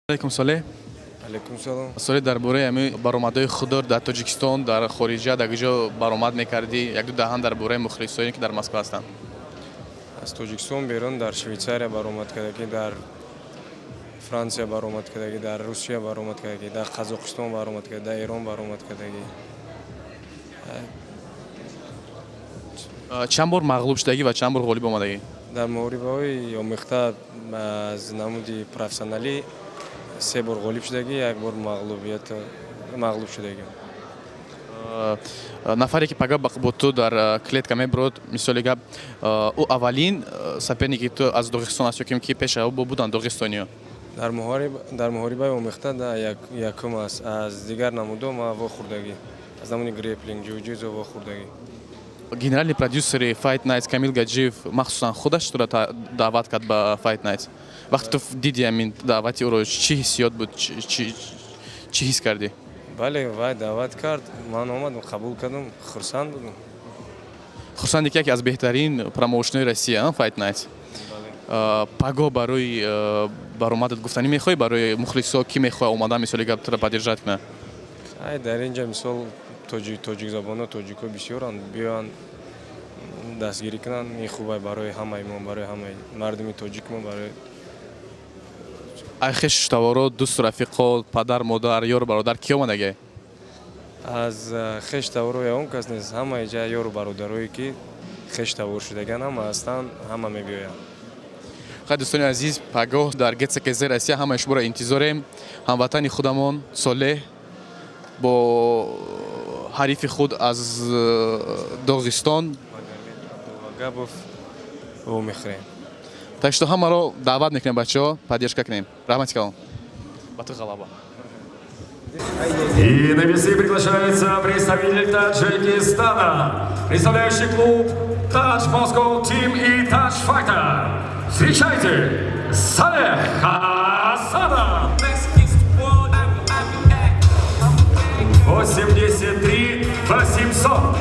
علیکم صالح. علیکم سلام. صالح درباره همین برآمدهای خودت در تاجیکستان در خارج در کجا برآمد میکردی؟ یک دو دهان درباره مخلصایی که در مسکو هستند. از تاجیکستان بیرون در شویцария برآمد کردگی، در فرانسه برآمد کردگی، در روسیه برآمد کردگی، در قزاقستان برآمد کردگی، در ایران برآمد کردگی. چند بار مغلوب شدگی و چند بار غالب آمدگی؟ در مغرب‌های آمیخته از نمودی پروفسیونالی 3 بار غالب شدگی، 1 بار مغلوب شدگی. нафаре ки пага бо ту дар клетка мебурад мисоли гап ӯ аввалин соперники ту аз доғистон аст ё ки пеша ӯ буданд доғистониё? дар муҳорибаи омехта якум аст. аз дигар намудо ма вохӯрдагӣ, аз намуди греплинг, ҷуҷитсу вохӯрдагӣ. генерални продюсери Fight Nights Камил Гаджиев махсусан худаш туро даъват кард ба Fight Nights. вақте ту диди ҳамин даъвати ӯро чӣ ҳиссиёт буд, чӣ ҳис кардӣ? бале вай даъват кард, ман омадам, қабул кардам, хурсанд будам. хурсанди ки яке аз беҳтарин промоушнҳои Россия Fight Nights. паго барои баромадат гуфтанӣ мехоҳӣ? барои мухлисо ки мехоҳад омадан мисоли гап туро поддержат кунад? дар инҷа мисол тоҷикзабона тоҷико бисёранд, биёянд дастгирӣ кунанд. ин хубай барои ҳамаи мо, барои ҳамаи мардуми тоҷик мо, барои хештаворо, дӯсту рафиқо, падар, модар, ёру бародар ки омадагӣ? аз хештаворо ягон кас нест. ҳамаи ҷа ёру бародарое ки хештавор шудаган ҳама ҳастанд, ҳама мебиёянд. хай дӯстони азиз, пагоҳ дар ГЦКЗ Россия ҳамаи шуморо интизорем. ҳамватани худамон Солеҳ бо ҳарифи худ аз Доғистон Габов омехрем. так что ҳамаро даъват мекунем бачаҳо, поддержка кунем. Раҳмати калом. Ба ту ғалаба. И на весы приглашается представитель Таджикистана, представляющий клуб Тадж Moscow Team и Тадж Fighter. Встречайте, Салех Хасанов. 83-800.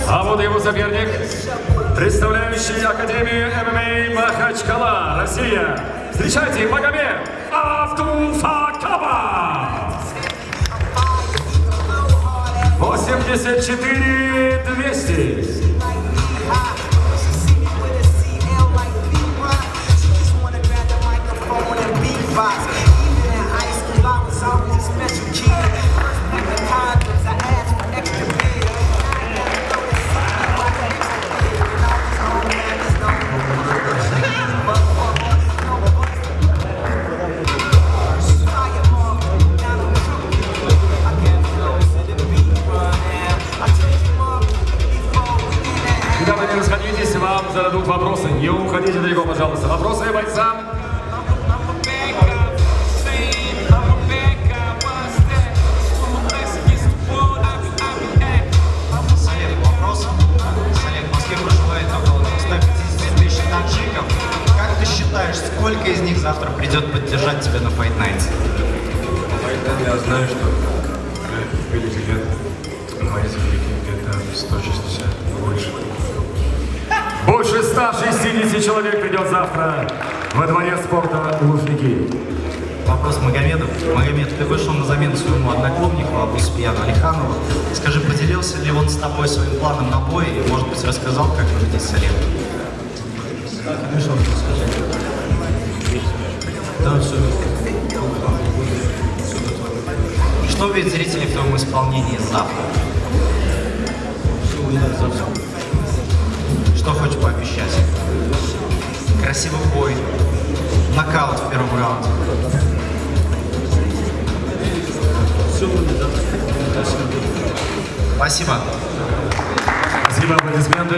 А вот его соперник, представляющий Академию ММА Махачкала, Россия. Встречайте, Магомед Абдулфакаба. 84-200. Ребята, не расходитесь, вам зададут вопросы. Не уходите далеко, пожалуйста. Вопросы бойцам. Салех, вопрос. Салех, в Москве проживает около 150 тысяч таджиков. Как ты считаешь, сколько из них завтра придет поддержать тебя на Fight Nights? Я знаю, что великий лет, мои великие где-то 160, больше. Больше 160 человек придет завтра во дворе спорта Лужники. Вопрос Магомеду. Магомед, ты вышел на замену своему одноклубнику Абуспияну Алиханову. Скажи, поделился ли он с тобой своим планом на бой и, может быть, рассказал, как победить Салеха? Конечно, он сказал. Да, все. Что увидят зрители в твоем исполнении завтра? Все увидят завтра. Что хочешь пообещать? Красивый бой, нокаут в первом раунде. Все увидят завтра. Спасибо. Спасибо, аплодисменты.